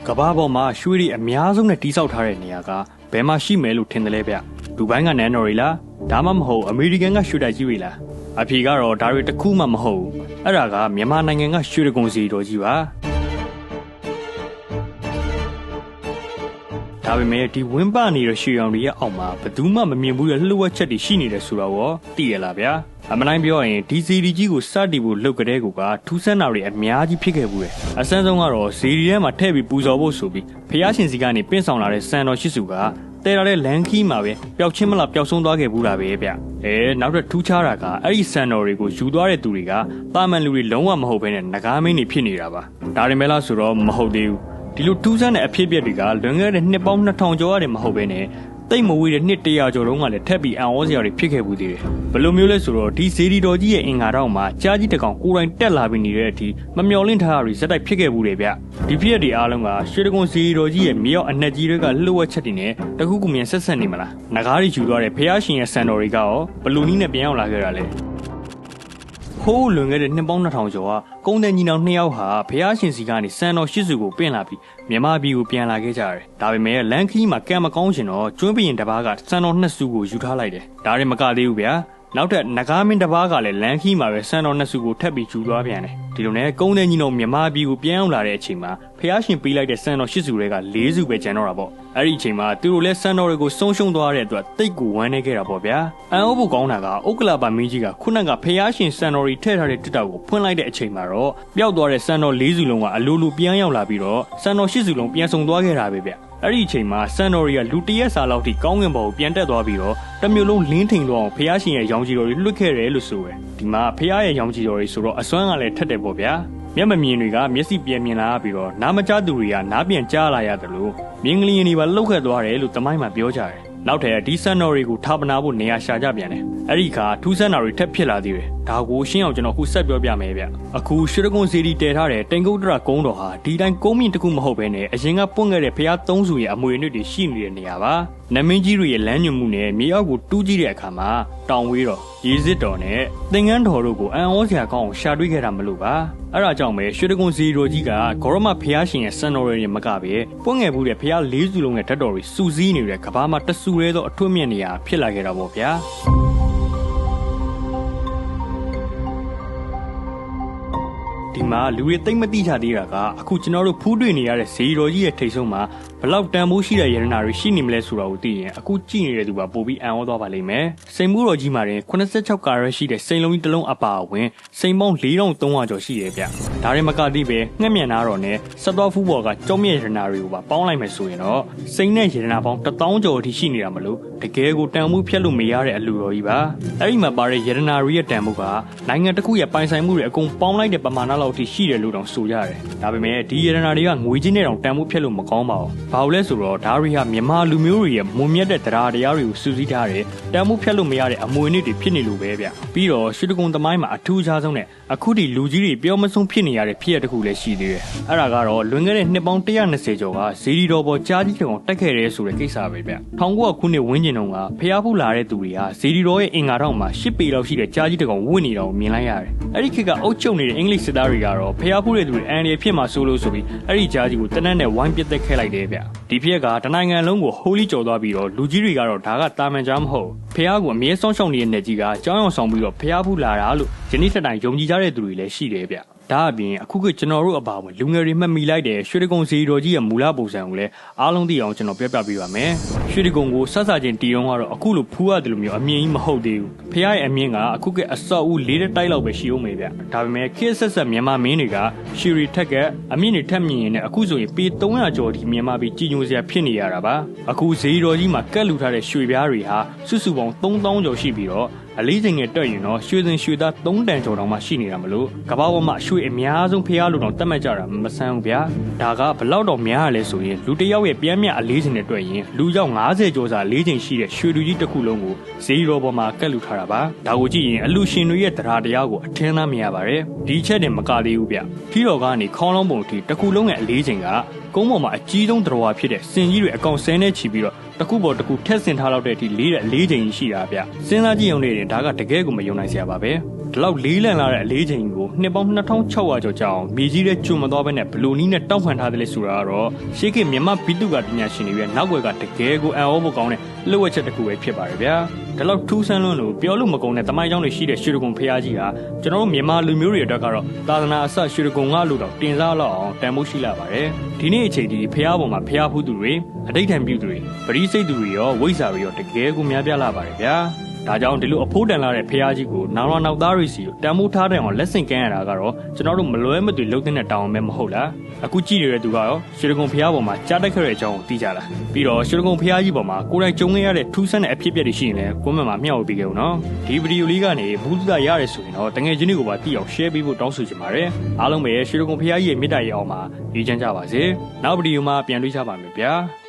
ကဘာပေါ်မှာရွှေတွေအများဆုံးနဲ့တိစောက်ထားတဲ့နေရာကဘယ်မှာရှိမယ်လို့ထင်တယ်လဲဗျဒူဘိုင်းကနန်တော်ရီလားဒါမှမဟုတ်အမေရိကန်ကရွှေတိုက်ကြီးတွေလားအဖြေကတော့ဒါတွေတစ်ခုမှမဟုတ်ဘူးအဲ့ဒါကမြန်မာနိုင်ငံကရွှေတကုံစီတော်ကြီးပါဒါပေမဲ့ဒီဝင်းပနေတဲ့ရွှေရောင်တွေရဲ့အောက်မှာဘယ်သူမှမမြင်ဘူးတဲ့လှုပ်ဝက်ချက်တွေရှိနေတယ်ဆိုတော့သိရလားဗျာအမှန်တိုင်းပြောရင်ဒီစီဒီကြီးကိုစတင်ဖို့လုပ်ကြတဲ့ကူကထူးဆန်းတာတွေအများကြီးဖြစ်ခဲ့ဘူးတယ်အစမ်းဆုံးကတော့စီဒီထဲမှာထည့်ပြီးပူဇော်ဖို့ဆိုပြီးဖျားရှင်စီကနေပင့်ဆောင်လာတဲ့စံတော်ရှိစုကတဲလာတဲ့လန်ခီမှာပဲပျောက်ချင်းမလားပျောက်ဆုံးသွားခဲ့ဘူးတာပဲဗျနောက်ထပ်ထူးခြားတာကအဲ့ဒီစံတော်တွေကိုယူသွားတဲ့သူတွေကပါမန်လူတွေလုံးဝမဟုတ်ဘဲနဲ့ငကားမင်းတွေဖြစ်နေတာပါဒါရင်မဲလားဆိုတော့မဟုတ်သေးဘူးဒီလိုထူးဆန်းတဲ့အဖြစ်အပျက်တွေကလွန်ခဲ့တဲ့နှစ်ပေါင်း2000ကျော်ရတယ်မဟုတ်ဘဲနဲ့တိတ်မဝေးတဲ့နှစ်100ကျော်တုန်းကလည်းထက်ပြီးအံ့ဩစရာတွေဖြစ်ခဲ့ဘူးသေးတယ်ဘယ်လိုမျိုးလဲဆိုတော့ဒီဇေဒီတော်ကြီးရဲ့အင်္ဂါတောင်မှာကြားကြီးတကောင်ကိုယ်တိုင်တက်လာပြီးနေတဲ့အထိမမျော်လင့်ထားတာတွေဇက်တိုက်ဖြစ်ခဲ့ဘူးတယ်ဗျဒီဖြစ်ရတဲ့အားလုံးကရွှေတကုံဇေဒီတော်ကြီးရဲ့မြောက်အနှက်ကြီးတွေကလှုပ်ဝက်ချက်တွေနဲ့တခုခုမြန်ဆက်ဆက်နေမလားငကားတွေယူသွားတဲ့ဖျားရှင်ရဲ့စံတော်တွေကရောဘယ်လိုနည်းနဲ့ပြန်ရောက်လာခဲ့တာလဲဟိုးလွန်ခဲ့တဲ့နှစ်ပေါင်း2000ကျော်ကကုန်းတဲ့ညီနောင်2ယောက်ဟာဖျားရှင်စီကနေစံတော်ရှိစုကိုပင့်လာပြီးမြန်မာပြည်ကိုပြန်လာခဲ့ကြတယ်။ဒါပေမဲ့လန်ခီမှာကံမကောင်းရှင်တော့ကျွန်းပရင်တစ်ပါးကစံတော်2စုကိုယူထားလိုက်တယ်။ဒါရင်မကသေးဘူးဗျာ။နောက်ထပ်နဂါမင်းတစ်ပါးကလည်းလန်ခီမှာပဲစံတော်2စုကိုထပ်ပြီးယူသွားပြန်တယ်။ဒီလိုနဲ့ကုန်းတဲ့ညီနောင်မြန်မာပြည်ကိုပြန်ရောက်လာတဲ့အချိန်မှာဖျားရှင်ပေးလိုက်တဲ့စံတော်8စုတွေက4စုပဲကျန်တော့တာပေါ့။အဲ့ဒီအချိန်မှာသူတို့လည်းစံတော်တွေကိုဆုံးရှုံးသွားတဲ့အတွက်တိတ်ကိုဝမ်းနေခဲ့တာပေါ့ဗျာ။အန်အိုးဖို့ကောင်းတာကဥက္ကလာပါမင်းကြီးကခုနကဖျားရှင်စံတော်တွေထည့်ထားတဲ့တစ်တောက်ကိုဖွင့်လိုက်တဲ့အချိန်မှာတော့ပျောက်သွားတဲ့စံတော်4စုလုံးကအလိုလိုပြန်ရောက်လာပြီးတော့စံတော်8စုလုံးပြန်ဆုံသွားခဲ့တာပဲဗျ။အဲ့ဒီအချိန်မှာစံတော်တွေကလူတရက်စာလောက်ထိကောင်းကင်ဘုံကိုပြန်တက်သွားပြီးတော့တမျိုးလုံးလင်းထိန်သွားအောင်ဖျားရှင်ရဲ့ရောင်ကြီးတော်တွေလွှတ်ခဲ့တယ်လို့ဆိုရယ်ဒီမှာဖျားရဲ့ရောင်ကြီးတော်တွေဆိုတော့အစွမ်းကလည်းထက်တယ်ပေါ့ဗျာမျက်မမြင်တွေကမျက်စိပြန်မြင်လာပြီးတော့နားမကြားသူတွေကနားပြန်ကြားလာရတယ်လို့မြင်းကလေးတွေပါလှုပ်ခတ်သွားတယ်လို့တမိုင်းမှာပြောကြတယ်နောက်ထပ်ဒီစံတော်တွေကိုထားပနာဖို့နေရာရှာကြပြန်တယ်အဲ့ဒီခါထူးဆန်းတာတွေထပ်ဖြစ်လာသေးတယ်ဒါကိုရှင်းအောင်ကျွန်တော်ခုဆက်ပြောပြမယ်ဗျအခုရွှေတကုံစီဒီတည်ထားတဲ့တိန်ကုတ်တရကုန်းတော်ဟာဒီတိုင်းကုန်းမြင့်တစ်ခုမဟုတ်ဘဲနဲ့အရင်ကပွင့်ခဲ့တဲ့ဖျား3စုရဲ့အမွေအနှစ်တွေရှိနေတဲ့နေရာပါနမင်းကြီးတွေရဲ့လမ်းညွှန်မှုနဲ့မြေအောက်ကိုတူးကြည့်တဲ့အခါမှာတောင်ဝေးတော်ရေစစ်တော်နဲ့သင်္ကန်းတော်တို့ကိုအံ့ဩစရာကောင်းအောင်ရှာတွေ့ခဲ့တာမလို့ပါအဲ့ဒါကြောင့်ပဲရွှေတကုံစီတော်ကြီးကဂေါရမဖျားရှင်ရဲ့စံတော်တွေမကပဲပွင့်ငယ်မှုတဲ့ဖျား4စုလုံးရဲ့ဓာတ်တော်တွေစူးစီးနေတဲ့ကဘာမှာတဆူရဲသောအထွတ်မြတ်နေရာဖြစ်လာခဲ့တာပေါ့ဗျာဒီမှာလူတွေသိမ့်မသိကြသေးတာကအခုကျွန်တော်တို့ဖူးတွေ့နေရတဲ့ဇေဒီတော်ကြီးရဲ့ထိတ်ဆုံးမှာဘလောက်တန်ဖိုးရှိတဲ့ရတနာတွေရှိနေမလဲဆိုတာကိုသိရင်အခုကြည့်နေတဲ့သူကပိုပြီးအံ့ဩသွားပါလိမ့်မယ်စိန်မှုတော်ကြီးမှာတင်86ကာရက်ရှိတဲ့စိန်လုံးကြီးတစ်လုံးအပါအဝင်စိန်ပေါင်း4300ကျော်ရှိတယ်ဗျဒါရင်မကသေးပဲငှက်မြန်နာတော်နဲ့စက်တော်ဖူးဘော်ကကြောမြရတနာတွေကိုပါပေါင်းလိုက်မယ်ဆိုရင်တော့စိန်နဲ့ရတနာပေါင်း1000ကျော်အထိရှိနေတာမလို့တကယ်ကိုတန်ဖိုးဖြတ်လို့မရတဲ့အလူတော်ကြီးပါအဲ့ဒီမှာပါတဲ့ရတနာတွေရဲ့တန်ဖိုးကနိုင်ငံတစ်ခုရဲ့ပိုင်ဆိုင်မှုတွေအကုန်ပေါင်းလိုက်တဲ့ပမာဏလောက်အထိရှိတယ်လို့တောင်ဆိုရတယ်ဒါပေမဲ့ဒီရတနာတွေကငွေကြီးနဲ့တောင်တန်ဖိုးဖြတ်လို့မကောင်းပါဘူးဘာလို့လဲဆိုတော့ဒါတွေဟာမြန်မာလူမျိုးတွေရဲ့မွန်မြတ်တဲ့တရားတွေကိုစုစည်းထားတဲ့တန်ဖိုးဖြတ်လို့မရတဲ့အမွေအနှစ်တွေဖြစ်နေလို့ပဲဗျပြီးတော့ရွှေတကုံသမိုင်းမှာအထူးခြားဆုံးနဲ့အခုဒီလူကြီးတွေပြောမဆုံးဖြစ်နေရတဲ့ဖြစ်ရတစ်ခုလည်းရှိသေးတယ်အဲ့ဒါကတော့လွန်ခဲ့တဲ့နှစ်ပေါင်း120ကျော်ကဇေဒီတော်ပေါ်ကြားကြီးတောင်တက်ခဲ့တဲ့ဆိုတဲ့ကိစ္စပဲဗျ1900ခုနှစ်ဝန်းကျင်တုန်းကဖျားဖူးလာတဲ့သူတွေဟာဇေဒီတော်ရဲ့အင်္ဂါတောင်မှာ10ပေလောက်ရှိတဲ့ကြားကြီးတောင်ဝင့်နေတာကိုမြင်လိုက်ရတယ်အဲ့ဒီခေတ်ကအုပ်ချုပ်နေတဲ့အင်္ဂလိပ်စစ်သားတွေကတော့ဖျားဖူးတဲ့သူတွေအန်ရီဖြစ်မှာစိုးလို့ဆိုပြီးအဲ့ဒီကြားကြီးကိုတနက်နဲ့ဝိုင်းပစ်သက်ခဲ့လိုက်တယ်ဗျဒီဖြစ်ကတနိုင်ငံလုံးကိုဟိုးလီကျော်သွားပြီးတော့လူကြီးတွေကတော့ဒါကတာမန်ကြားမဟုတ်ဖျားကိုအမြဲစောင့်ရှောက်နေတဲ့နေကြီးကကြောင်းအောင်ဆောင်ပြီးတော့ဖျားဖူးလာတာလို့ယနေ့ထက်တိုင်ယုံကြည်ကြတဲ့သူတွေလည်းရှိတယ်ဗျဒါအပြင်အခုကကျွန်တော်တို့အပါအဝင်လူငယ်တွေမှတ်မိလိုက်တဲ့ရွှေတကုံစီတော်ကြီးရဲ့မူလပုံစံကိုလည်းအားလုံးသိအောင်ကျွန်တော်ပြောပြပေးပါမယ်ရွှေတကုံကိုဆက်စားခြင်းတီရုံကတော့အခုလိုဖူးရတယ်လို့မျိုးအမြင်ကြီးမဟုတ်သေးဘူးဖះရဲ့အမြင်ကအခုကအစောက်ဦး၄တိုက်လောက်ပဲရှိအောင်မေဗျဒါပေမဲ့ခေတ်ဆက်ဆက်မြန်မာမင်းတွေကရှီရီထက်ကအမြင့်တွေထက်မြင်ရင်လည်းအခုဆိုရင်ပေ300ကျော်ဒီမြန်မာပြည်ကြီးညိုစရာဖြစ်နေရတာပါအခုဇေဒီတော်ကြီးမှာကတ်လူထားတဲ့ရွှေပြားတွေဟာစုစုပေါင်း3000ကျော်ရှိပြီးတော့အလေးချိန်နဲ့တွက်ရင်တော့ရွှေစင်ရွှေသား3တန်ကျော်တောင်မှရှိနေတာမလို့ကမ္ဘာပေါ်မှာရွှေအများဆုံးဖျားလို့တော့တတ်မှတ်ကြတာမဆန်းဘူးဗျာဒါကဘလောက်တော့များရလဲဆိုရင်လူတစ်ယောက်ရဲ့ပြန်မြအလေးချိန်နဲ့တွက်ရင်လူယောက်90ကျော်စာလေးချိန်ရှိတဲ့ရွှေလူကြီးတစ်ခုလုံးကိုဇေဒီတော်ပေါ်မှာကတ်လူထားတာပါဒါကိုကြည့်ရင်အလူရှင်တွေရဲ့တရားကိုအထင်သားမြင်ရပါတယ်ဒီချက်တင်မကသေးဘူးဗျထီတော်ကနေခေါင်းလုံးပုံထိတစ်ခုလုံးရဲ့အလေးချိန်ကကုန်းပေါ်မှာအကြီးဆုံးတရားဖြစ်တဲ့စင်ကြီးတွေအကောင်ဆဲနဲ့ချီပြီးတော့တခုပေါ်တခုထက်ဆင်ထားလောက်တဲ့အထိလေးချိန်ရှိတာဗျစဉ်းစားကြည့်အောင်နေရင်ဒါကတကယ်ကိုမယုံနိုင်စရာပါပဲထ ဒီလောက်လေးလံလာတဲ့အလေးချိန်ကိုနှစ်ပေါင်း2600ကျော်ကြာအောင်မြေကြီးထဲကျွံမသွားဘဲနဲ့ဘလူနီးနဲ့တောက်မှန်ထားတယ်လို့ဆိုတာကတော့ရှေးခေတ်မြန်မာပြည်သူကပညာရှင်တွေရဲ့နောက်ွယ်ကတကယ်ကိုအံ့ဩဖို့ကောင်းတဲ့လှုပ်ဝက်ချက်တစ်ခုပဲဖြစ်ပါတယ်ဗျာဒါလောက်ထူးဆန်းလွန်းလို့ပြောလို့မကုန်တဲ့တမိုင်းကြောင်းတွေရှိတဲ့ရွှေတကုံဖျားကြီးဟာကျွန်တော်တို့မြန်မာလူမျိုးတွေအတွက်ကတော့သာသနာအစရွှေတကုံကလို့တော့တင်စားလောက်အောင်တန်ဖိုးရှိလာပါတယ်ဒီနေ့အချိန်ဒီဖျားပေါ်မှာဖျားဖူးသူတွေအဋိဌံပြုသူတွေပရိစိတ်သူတွေရောဝိဇ္ဇာတွေရောတကယ်ကိုများပြားလာပါတယ်ဗျာဒါကြောင့်ဒီလိုအဖိုးတန်လာတဲ့ဖျားကြီးကိုနောက်သားတွေစီတန်ဖိုးထားတဲ့အောင်လက်ဆင့်ကမ်းရတာကတော့ကျွန်တော်တို့မလွဲမသွေလှုပ်တဲ့တောင်းပဲမဟုတ်လားအခုကြည့်နေတဲ့သူကတော့ရွှေတကုံဖျားပေါ်မှာကြားတက်ခဲ့တဲ့အကြောင်းကိုသိကြလားပြီးတော့ရွှေတကုံဖျားကြီးပေါ်မှာကိုယ်တိုင်ကြုံခဲ့ရတဲ့ထူးဆန်းတဲ့အဖြစ်အပျက်တွေရှိရင်လည်းကွန်မန့်မှာမျှဝေပေးကြဦးနော်ဒီဗီဒီယိုလေးကနေဘူးသရတယ်ဆိုရင်တော့တကယ်ချင်းတွေကိုပါသိအောင် share ပေးဖို့တောင်းဆိုချင်ပါတယ်အားလုံးပဲရွှေတကုံဖျားကြီးရဲ့မေတ္တာရဲ့အောင်မှာညီချမ်းကြပါစေနောက်ဗီဒီယိုမှာပြန်တွေ့ကြပါမယ်ဗျာ